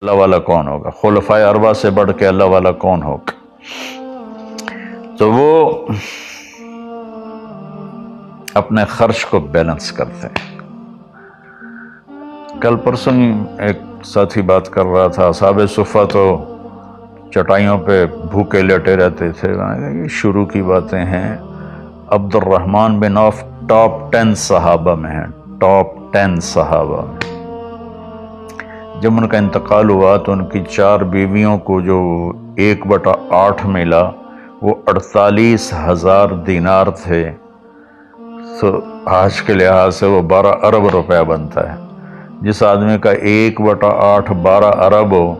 اللہ والا کون ہوگا؟ خلفائے اربعہ سے بڑھ کے اللہ والا کون ہوگا؟ تو وہ اپنے خرچ کو بیلنس کرتے ہیں۔ کل پرسوں ایک ساتھی بات کر رہا تھا، اصحاب صفہ تو چٹائیوں پہ بھوکے لیٹے رہتے تھے۔ یہ شروع کی باتیں ہیں۔ عبد الرحمن بن عوف ٹاپ 10 صحابہ میں ہیں، ٹاپ 10 صحابہ میں۔ جب ان کا انتقال ہوا تو ان کی 4 بیویوں کو جو 1/8 ملا وہ 48,000 دینار تھے، تو آج کے لحاظ سے وہ 12 ارب روپیہ بنتا ہے۔ جس آدمی کا 1/8 12 ارب ہو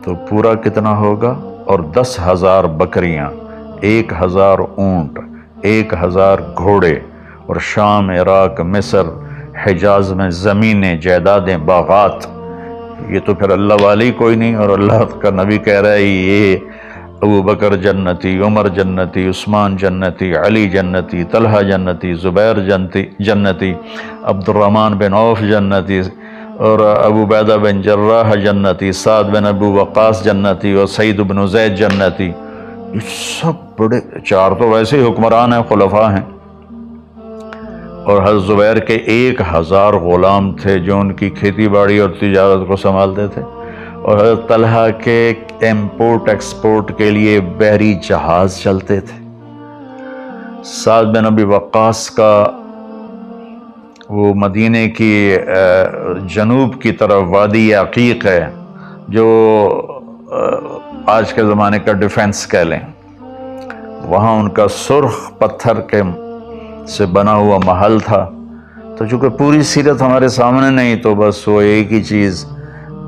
تو پورا کتنا ہوگا؟ اور 10,000 بکریاں، 1,000 اونٹ، 1,000 گھوڑے، اور شام، عراق، مصر، حجاز میں زمینیں، جائیدادیں، باغات۔ یہ تو پھر اللہ والی کوئی نہیں، اور اللہ کا نبی کہہ رہا ہے یہ ابو بکر جنتی، عمر جنتی، عثمان جنتی، علی جنتی، طلحہ جنتی، زبیر جنتی، عبد الرحمن بن عوف جنتی، اور ابو عبیدہ بن جراح جنتی، سعد بن ابو وقاص جنتی، اور سعید بن زید جنتی۔ یہ سب بڑے، 4 تو ویسے ہی حکمران ہیں، خلفاء ہیں، اور حضرت زبیر کے 1,000 غلام تھے جو ان کی کھیتی باڑی اور تجارت کو سنبھالتے تھے، اور حضرت طلحہ کے امپورٹ ایکسپورٹ کے لیے بحری جہاز چلتے تھے۔ سعد بن ابی وقاص کا وہ مدینے کی جنوب کی طرف وادی عقیق ہے، جو آج کے زمانے کا ڈیفنس کہہ لیں، وہاں ان کا سرخ پتھر کے سے بنا ہوا محل تھا۔ تو چونکہ پوری سیرت ہمارے سامنے نہیں، تو بس وہ ایک ہی چیز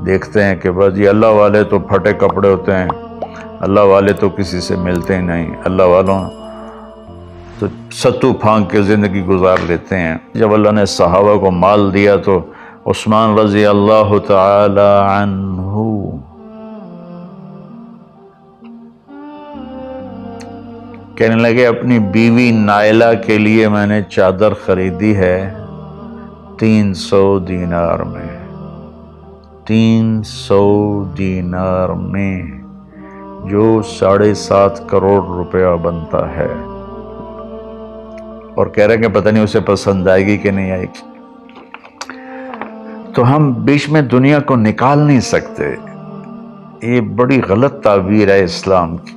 دیکھتے ہیں کہ بس یہ اللہ والے تو پھٹے کپڑے ہوتے ہیں، اللہ والے تو کسی سے ملتے ہی نہیں، اللہ والوں تو ستو پھانک کے زندگی گزار لیتے ہیں۔ جب اللہ نے صحابہ کو مال دیا تو عثمان رضی اللہ تعالی عنہ کہنے لگے اپنی بیوی نائلہ کے لیے میں نے چادر خریدی ہے 300 دینار میں، 300 دینار میں، جو 7.5 کروڑ روپیہ بنتا ہے، اور کہہ رہے ہیں کہ پتہ نہیں اسے پسند آئے گی کہ نہیں آئے گی۔ تو ہم بیچ میں دنیا کو نکال نہیں سکتے، یہ بڑی غلط تعبیر ہے اسلام کی۔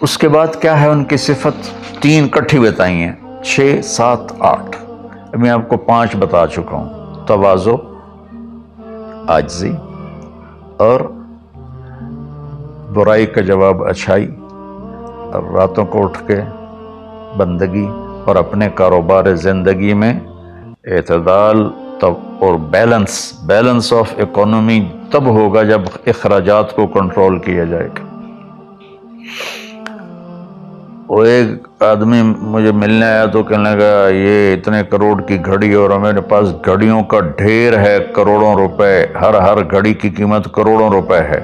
اس کے بعد کیا ہے ان کی صفت؟ 3 کٹھی بتائی ہیں، 6، 7، 8۔ اب میں آپ کو 5 بتا چکا ہوں۔ تواضع، عاجزی، اور برائی کا جواب اچھائی، اور راتوں کو اٹھ کے بندگی، اور اپنے کاروبار زندگی میں اعتدال اور بیلنس آف اکانومی تب ہوگا جب اخراجات کو کنٹرول کیا جائے گا۔ وہ ایک آدمی مجھے ملنے آیا تو کہنے لگا یہ اتنے کروڑ کی گھڑی، اور ہمارے پاس گھڑیوں کا ڈھیر ہے، کروڑوں روپے، ہر گھڑی کی قیمت کروڑوں روپے ہے۔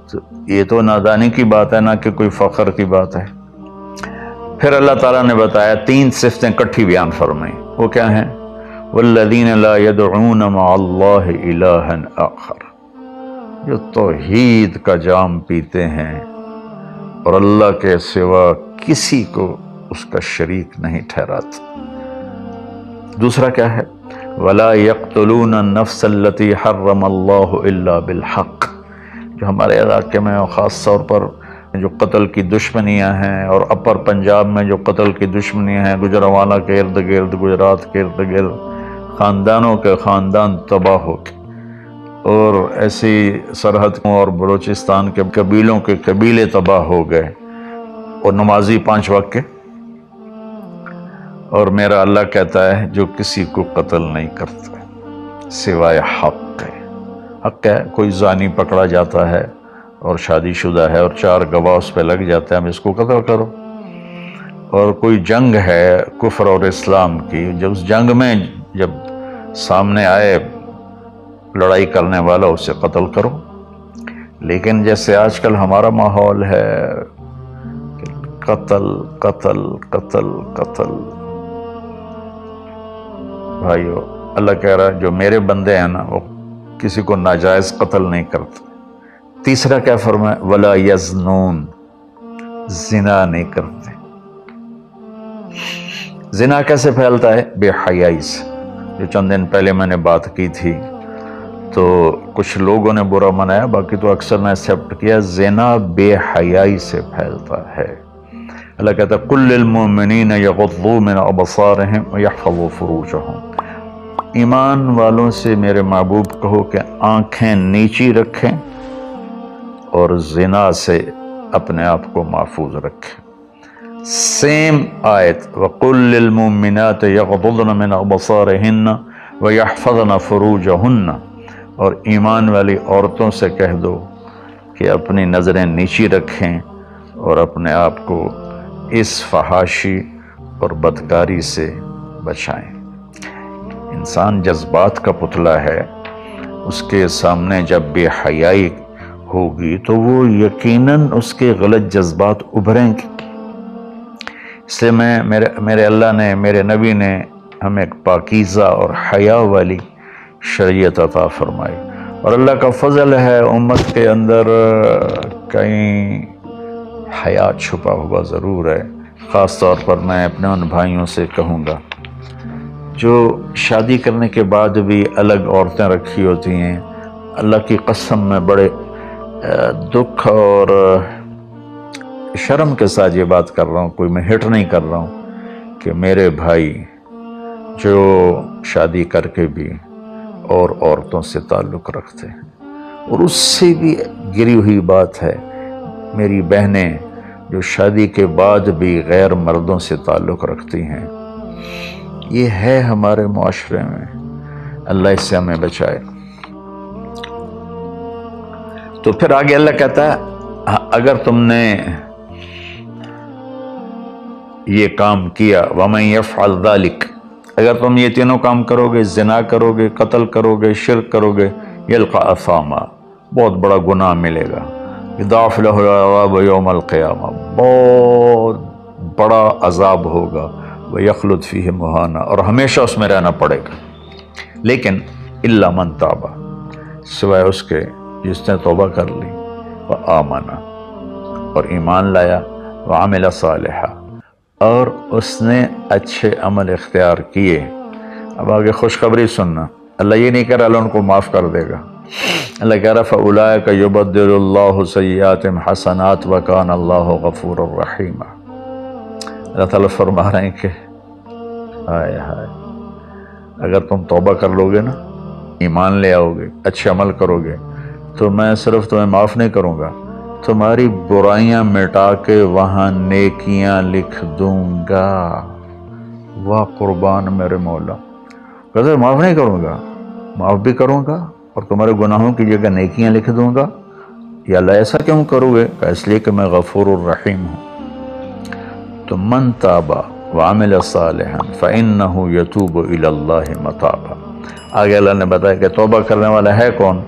تو یہ تو نادانی کی بات ہے، نہ کہ کوئی فخر کی بات ہے۔ پھر اللہ تعالیٰ نے بتایا 3 صفتیں کٹھی بیان فرمائیں، وہ کیا ہیں؟ والذین لا يدعون مع اللہ الہا آخر، جو توحید کا جام پیتے ہیں اور اللہ کے سوا کسی کو اس کا شریک نہیں ٹھہراتے۔ دوسرا کیا ہے؟ ولا يقتلون النفس التي حرم اللہ الا بالحق، جو ہمارے علاقے میں اور خاص طور پر جو قتل کی دشمنیاں ہیں، اور اپر پنجاب میں جو قتل کی دشمنیاں ہیں، گجرانوالہ کے ارد گرد، گجرات کے ارد گرد خاندانوں کے خاندان تباہ ہو گئے، اور ایسی سرحد اور بلوچستان کے قبیلوں کے قبیلے تباہ ہو گئے، اور نمازی 5 وقت کے۔ اور میرا اللہ کہتا ہے جو کسی کو قتل نہیں کرتا سوائے حق ہے۔ حق ہے، کوئی زانی پکڑا جاتا ہے اور شادی شدہ ہے اور 4 گواہ اس پہ لگ جاتے ہیں، ہم اس کو قتل کرو۔ اور کوئی جنگ ہے کفر اور اسلام کی، جب اس جنگ میں جب سامنے آئے لڑائی کرنے والا اسے قتل کرو۔ لیکن جیسے آج کل ہمارا ماحول ہے قتل قتل قتل قتل، بھائیو اللہ کہہ رہا ہے جو میرے بندے ہیں نا وہ کسی کو ناجائز قتل نہیں کرتے۔ تیسرا کیا فرمایا؟ ولا یزنون، زنا نہیں کرتے۔ زنا کیسے پھیلتا ہے؟ بے حیائی سے، جو چند دن پہلے میں نے بات کی تھی تو کچھ لوگوں نے برا منایا، باقی تو اکثر نے ایکسیپٹ کیا۔ زنا بے حیائی سے پھیلتا ہے۔ اللہ کہتا ہے قل للمؤمنین یغضوا من ابصارہم ویحفظوا فروجہم، ایمان والوں سے میرے محبوب کہو کہ آنکھیں نیچی رکھیں اور زنا سے اپنے آپ کو محفوظ رکھیں۔ سیم آیت وَقُلْ لِلْمُؤْمِنَاتِ يَغْضُضْنَ مِنْ أَبْصَارِهِنَّ وَيَحْفَظْنَ فُرُوجَهُنَّ، اور ایمان والی عورتوں سے کہہ دو کہ اپنی نظریں نیچی رکھیں اور اپنے آپ کو اس فحاشی اور بدکاری سے بچائیں۔ انسان جذبات کا پتلا ہے، اس کے سامنے جب بے حیائی ہوگی تو وہ یقیناً اس کے غلط جذبات ابھریں گے۔ اس لیے میرے اللہ نے، میرے نبی نے ہمیں ایک پاکیزہ اور حیا والی شریعت عطا فرمائی، اور اللہ کا فضل ہے امت کے اندر کہیں حیا چھپا ہوا ضرور ہے۔ خاص طور پر میں اپنے ان بھائیوں سے کہوں گا جو شادی کرنے کے بعد بھی الگ عورتیں رکھی ہوتی ہیں، اللہ کی قسم میں بڑے دکھ اور شرم کے ساتھ یہ بات کر رہا ہوں، کوئی میں ہٹ نہیں کر رہا ہوں، کہ میرے بھائی جو شادی کر کے بھی اور عورتوں سے تعلق رکھتے ہیں، اور اس سے بھی گری ہوئی بات ہے میری بہنیں جو شادی کے بعد بھی غیر مردوں سے تعلق رکھتی ہیں۔ یہ ہے ہمارے معاشرے میں، اللہ اس سے ہمیں بچائے۔ تو پھر آگے اللہ کہتا ہے اگر تم نے یہ کام کیا وَمَن يَفْعَلْ ذَلِكَ، اگر تم یہ تینوں کام کرو گے، زنا کرو گے، قتل کرو گے، شرک کرو گے، يَلْقَ أَثَامًا، بہت بڑا گناہ ملے گا، يُضَاعَفْ لَهُ الْعَذَابُ يَوْمَ الْقِيَامَةِ، بہت بڑا عذاب ہوگا، وَيَخْلُدْ فِيهِ مُهَانًا، اور ہمیشہ اس میں رہنا پڑے گا۔ لیکن إِلَّا مَن تَابَ، سوائے اس کے جس نے توبہ کر لی، وَآمَنَ، اور ایمان لایا، وَعَمِلَ صَالِحًا، اور اس نے اچھے عمل اختیار کیے۔ اب آگے خوشخبری سننا، اللہ یہ نہیں کہہ رہا اللہ ان کو معاف کر دے گا، اللہ کہہ رہا فَأُولَٰئِكَ يُبَدِّلُ اللَّهُ سَيِّئَاتِهِمْ حَسَنَاتٍ وَكَانَ اللَّهُ غَفُورًا رَحِيمًا۔ اللہ تعالیٰ فرما رہے ہیں کہ ہائے ہائے، اگر تم توبہ کر لو گے نا، ایمان لے آؤ گے، اچھے عمل کرو گے، تو میں صرف تمہیں معاف نہیں کروں گا، تمہاری برائیاں مٹا کے وہاں نیکیاں لکھ دوں گا۔ واہ قربان میرے مولا، کہتے معاف نہیں کروں گا، معاف بھی کروں گا اور تمہارے گناہوں کی جگہ نیکیاں لکھ دوں گا۔ یا اللہ ایسا کیوں کرو گے؟ اس لیے کہ میں غفور الرحیم ہوں۔ تو من تابا وعمل صالحا فإنہ یتوب الی اللہ متابا، آگے اللہ نے بتایا کہ توبہ کرنے والا ہے کون؟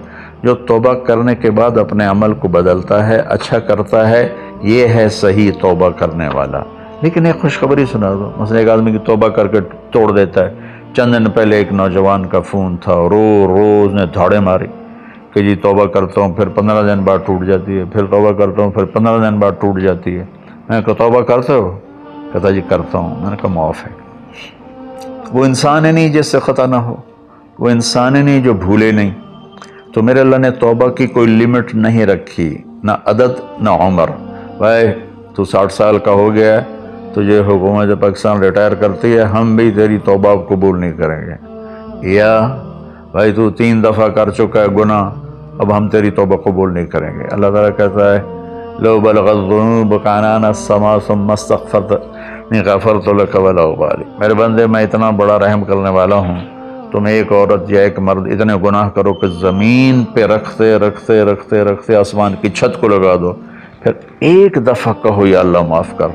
جو توبہ کرنے کے بعد اپنے عمل کو بدلتا ہے، اچھا کرتا ہے، یہ ہے صحیح توبہ کرنے والا۔ لیکن ایک خوشخبری سنا دو، مثلا ایک آدمی کی توبہ کر کے توڑ دیتا ہے۔ چند دن پہلے ایک نوجوان کا فون تھا، روز نے دھاڑے ماری کہ جی توبہ کرتا ہوں، پھر 15 دن بعد ٹوٹ جاتی ہے، پھر توبہ کرتا ہوں، پھر 15 دن بعد ٹوٹ جاتی ہے۔ میں نے کہا توبہ کرتے ہو؟ کہتا جی کرتا ہوں۔ میں نے کہا معاف ہے۔ وہ انسان ہی نہیں جس سے خطا نہ ہو، وہ انسان ہی نہیں جو بھولے نہیں۔ تو میرے اللہ نے توبہ کی کوئی لیمٹ نہیں رکھی، نہ عدد نہ عمر۔ بھائی تو 60 سال کا ہو گیا ہے، تجھے حکومت پاکستان ریٹائر کرتی ہے، ہم بھی تیری توبہ قبول نہیں کریں گے۔ یا بھائی تو 3 دفعہ کر چکا ہے گناہ، اب ہم تیری توبہ قبول نہیں کریں گے۔ اللہ تعالیٰ کہتا ہے لو بلغت الذنوب عنان السماء ثم استغفرتنی غفرت لک ولا ابالی، میرے بندے میں اتنا بڑا رحم کرنے والا ہوں، تم ایک عورت یا ایک مرد اتنے گناہ کرو کہ زمین پہ رکھتے رکھتے رکھتے رکھتے آسمان کی چھت کو لگا دو، پھر ایک دفعہ کہو یا اللہ معاف کر،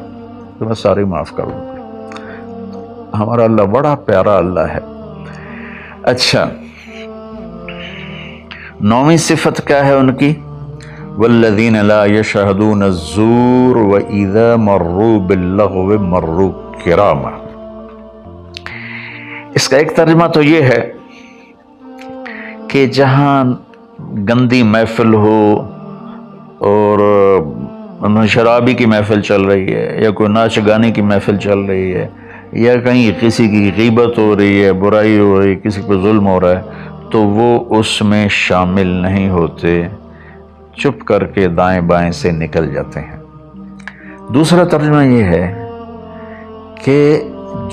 تو میں ساری معاف کر دوں گا۔ ہمارا اللہ بڑا پیارا اللہ ہے۔ اچھا 9ویں صفت کیا ہے ان کی؟ والذین لا یشہدون الزور واذا مروا باللغو مروا کراما، اس کا ایک ترجمہ تو یہ ہے کہ جہاں گندی محفل ہو اور شرابی کی محفل چل رہی ہے یا کوئی ناچ گانے کی محفل چل رہی ہے یا کہیں کسی کی غیبت ہو رہی ہے، برائی ہو رہی ہے، کسی پہ ظلم ہو رہا ہے، تو وہ اس میں شامل نہیں ہوتے، چپ کر کے دائیں بائیں سے نکل جاتے ہیں۔ دوسرا ترجمہ یہ ہے کہ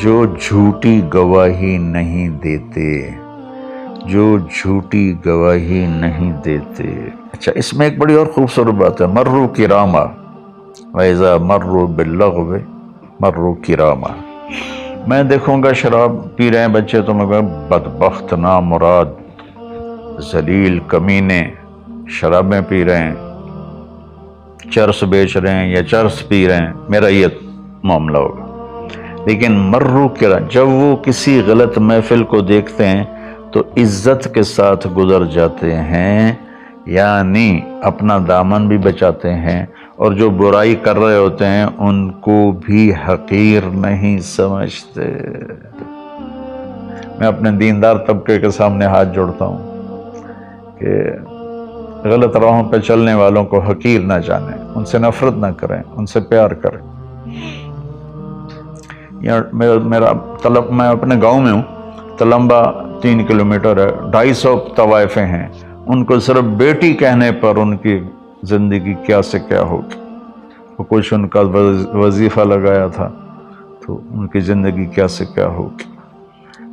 جو جھوٹی گواہی نہیں دیتے، جو جھوٹی گواہی نہیں دیتے۔ اچھا، اس میں ایک بڑی اور خوبصورت بات ہے، مروا کراما، وَإِذَا مَرُّوا بِاللَّغْوِ مَرُّوا کراما۔ میں دیکھوں گا شراب پی رہے ہیں بچے تو میں کہوں بدبخت، نامراد، ذلیل، کمینے، شرابیں پی رہے ہیں، چرس بیچ رہے ہیں یا چرس پی رہے ہیں، میرا یہ معاملہ ہوگا۔ لیکن مروا کراما، جب وہ کسی غلط محفل کو دیکھتے ہیں تو عزت کے ساتھ گزر جاتے ہیں، یعنی اپنا دامن بھی بچاتے ہیں، اور جو برائی کر رہے ہوتے ہیں ان کو بھی حقیر نہیں سمجھتے۔ میں اپنے دیندار طبقے کے سامنے ہاتھ جوڑتا ہوں کہ غلط راہوں پہ چلنے والوں کو حقیر نہ جانیں، ان سے نفرت نہ کریں، ان سے پیار کریں۔ میں اپنے گاؤں میں ہوں، تلمبا 3 کلومیٹر ہے، 250 طوائفیں ہیں، ان کو صرف بیٹی کہنے پر ان کی زندگی کیا سے کیا ہوگی۔ وہ کچھ ان کا وظیفہ لگایا تھا تو ان کی زندگی کیا سے کیا ہوگی۔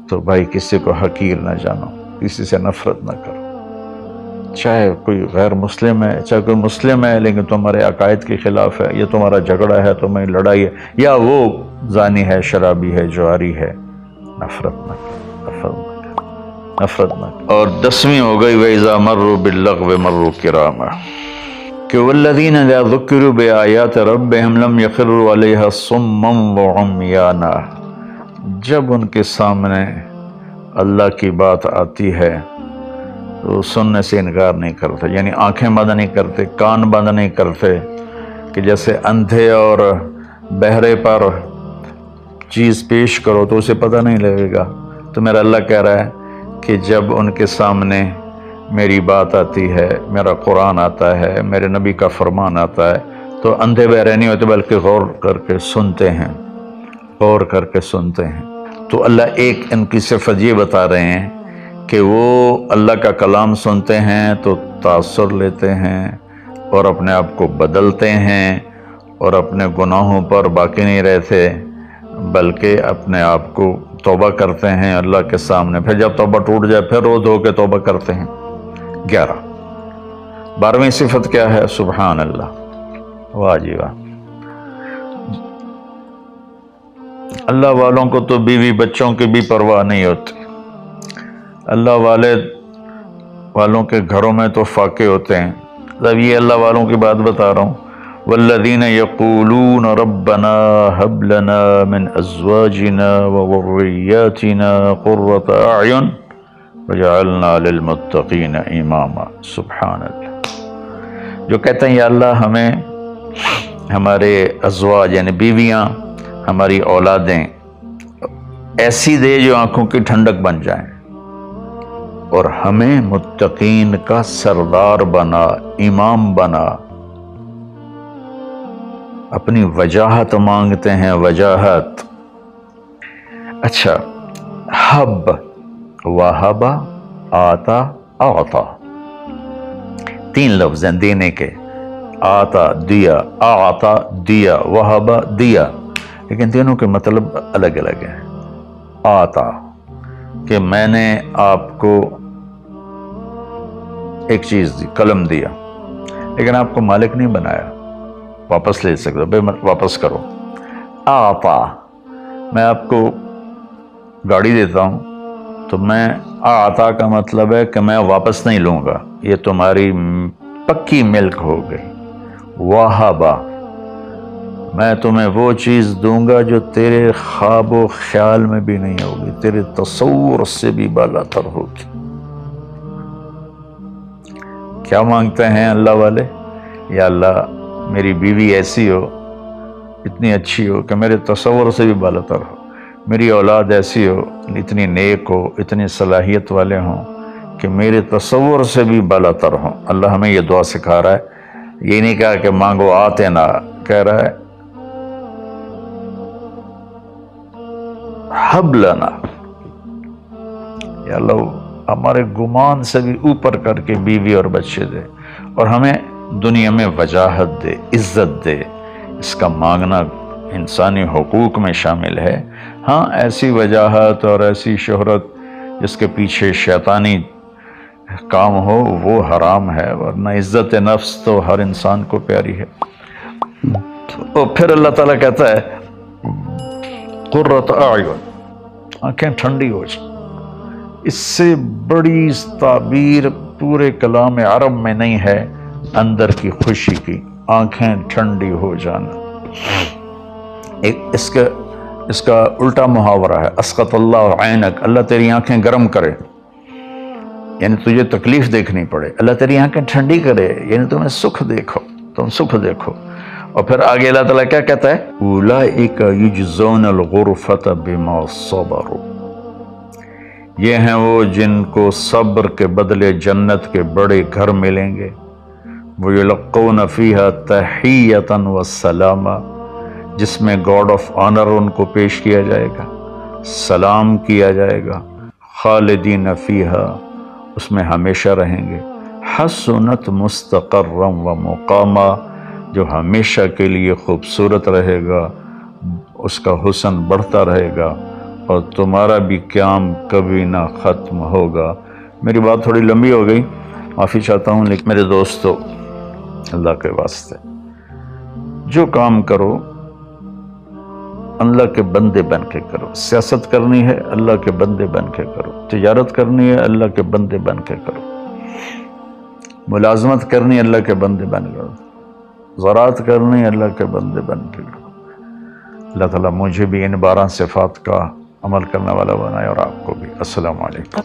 تو بھائی کسی کو حقیر نہ جانو، کسی سے نفرت نہ کرو، چاہے کوئی غیر مسلم ہے چاہے کوئی مسلم ہے، لیکن تمہارے عقائد کے خلاف ہے، یا تمہارا جھگڑا ہے، تمہاری لڑائی ہے، یا وہ زانی ہے، شرابی ہے، جواری ہے، نفرت نہ کرو، نفرت نہ کرو۔ اور 10ویں ہو گئی وَإِذَا مَرُّوا بِاللَّغْوِ مَرُّوا کِرَامًا، کہ وَالَّذِينَ إِذَا ذُكِّرُوا بِآيَاتِ رَبِّهِمْ لَمْ يَخِرُّوا عَلَيْهَا صُمًّا وَعُمْيَانًا، جب ان کے سامنے اللہ کی بات آتی ہے تو سننے سے انکار نہیں کرتے، یعنی آنکھیں بند نہیں کرتے، کان بند نہیں کرتے، کہ جیسے اندھے اور بہرے پر چیز پیش کرو تو اسے پتہ نہیں لگے گا۔ تو میرا اللہ کہہ رہا ہے کہ جب ان کے سامنے میری بات آتی ہے، میرا قرآن آتا ہے، میرے نبی کا فرمان آتا ہے، تو اندھے بہرے نہیں ہوتے بلکہ غور کر کے سنتے ہیں، غور کر کے سنتے ہیں۔ تو اللہ ایک ان کی صفت یہ بتا رہے ہیں کہ وہ اللہ کا کلام سنتے ہیں تو تاثر لیتے ہیں اور اپنے آپ کو بدلتے ہیں اور اپنے گناہوں پر باقی نہیں رہتے، بلکہ اپنے آپ کو توبہ کرتے ہیں اللہ کے سامنے، پھر جب توبہ ٹوٹ جائے پھر رو دھو کے توبہ کرتے ہیں۔ 11 12ویں صفت کیا ہے؟ سبحان اللہ، واہ جی واہ۔ اللہ والوں کو تو بیوی بچوں کی بھی پرواہ نہیں ہوتی، اللہ والوں کے گھروں میں تو فاقے ہوتے ہیں۔ اب یہ اللہ والوں کی بات بتا رہا ہوں، والذین یقولون ربنا هب لنا من ازواجنا وذریاتنا قرۃ اعین وجعلنا للمتقین اماما۔ سبحان اللہ، جو کہتے ہیں یا اللہ ہمیں ہمارے ازواج یعنی بیویاں، ہماری اولادیں ایسی دے جو آنکھوں کی ٹھنڈک بن جائیں، اور ہمیں متقین کا سردار بنا، امام بنا۔ اپنی وجاہت مانگتے ہیں، وجاہت۔ اچھا، حب، وہبا، آتا، اعطا، 3 لفظ ہیں دینے کے، آتا دیا، اعطا دیا، وہبا دیا، لیکن تینوں کے مطلب الگ الگ ہیں۔ آتا کہ میں نے آپ کو ایک چیز دی، قلم دیا، لیکن آپ کو مالک نہیں بنایا، واپس لے سکتے، بھائی واپس کرو۔ آتا، میں آپ کو گاڑی دیتا ہوں تو میں آتا کا مطلب ہے کہ میں واپس نہیں لوں گا، یہ تمہاری پکی ملک ہو گئی۔ وہبا، میں تمہیں وہ چیز دوں گا جو تیرے خواب و خیال میں بھی نہیں ہوگی، تیرے تصور سے بھی بالا تر ہوگی۔ کیا مانگتے ہیں اللہ والے؟ یا اللہ میری بیوی ایسی ہو، اتنی اچھی ہو کہ میرے تصور سے بھی بالا تر ہو، میری اولاد ایسی ہو اتنی نیک ہو، اتنی صلاحیت والے ہوں کہ میرے تصور سے بھی بالاتر ہوں۔ اللہ ہمیں یہ دعا سکھا رہا ہے، یہ نہیں کہا کہ مانگو آتے نہ، کہہ رہا ہے حب لنا، یا اللہ ہمارے گمان سے بھی اوپر کر کے بیوی اور بچے دے، اور ہمیں دنیا میں وجاہت دے، عزت دے۔ اس کا مانگنا انسانی حقوق میں شامل ہے۔ ہاں ایسی وجاہت اور ایسی شہرت جس کے پیچھے شیطانی کام ہو وہ حرام ہے، ورنہ عزت نفس تو ہر انسان کو پیاری ہے۔ اور پھر اللہ تعالیٰ کہتا ہے قرۃ اعین، آنکھیں ٹھنڈی ہو جائیں۔ اس سے بڑی تعبیر پورے کلام عرب میں نہیں ہے اندر کی خوشی کی، آنکھیں ٹھنڈی ہو جانا۔ اس کا الٹا محاورہ ہے اسقط اللہ عینک، اللہ تیری آنکھیں گرم کرے، یعنی تجھے تکلیف دیکھنی پڑے، اللہ تیری آنکھیں ٹھنڈی کرے، یعنی تمہیں سکھ دیکھو، تم سکھ دیکھو۔ اور پھر آگے اللہ تعالیٰ کیا کہتا ہے اولئک یجزون الغرفۃ بما صبروا، یہ ہیں وہ جن کو صبر کے بدلے جنت کے بڑے گھر ملیں گے۔ وَيُلَقُّونَ فِيهَا تَحِيَّةً وَالسَّلَامًا، جس میں گاڈ آف آنر ان کو پیش کیا جائے گا، سلام کیا جائے گا۔ خالدین فیہا، اس میں ہمیشہ رہیں گے۔ حسنت مستقرا و مقاما، جو ہمیشہ کے لیے خوبصورت رہے گا، اس کا حسن بڑھتا رہے گا، اور تمہارا بھی قیام کبھی نہ ختم ہوگا۔ میری بات تھوڑی لمبی ہو گئی، معافی چاہتا ہوں، لیکن میرے دوستو اللہ کے واسطے جو کام کرو اللہ کے بندے بن کے کرو۔ سیاست کرنی ہے اللہ کے بندے بن کے کرو، تجارت کرنی ہے اللہ کے بندے بن کے کرو، ملازمت کرنی ہے اللہ کے بندے بن کے کرو، زراعت کرنی ہے اللہ کے بندے بن کے کرو۔ اللہ تعالیٰ مجھے بھی ان 12 صفات کا عمل کرنے والا بنائے، اور آپ کو بھی۔ السلام علیکم۔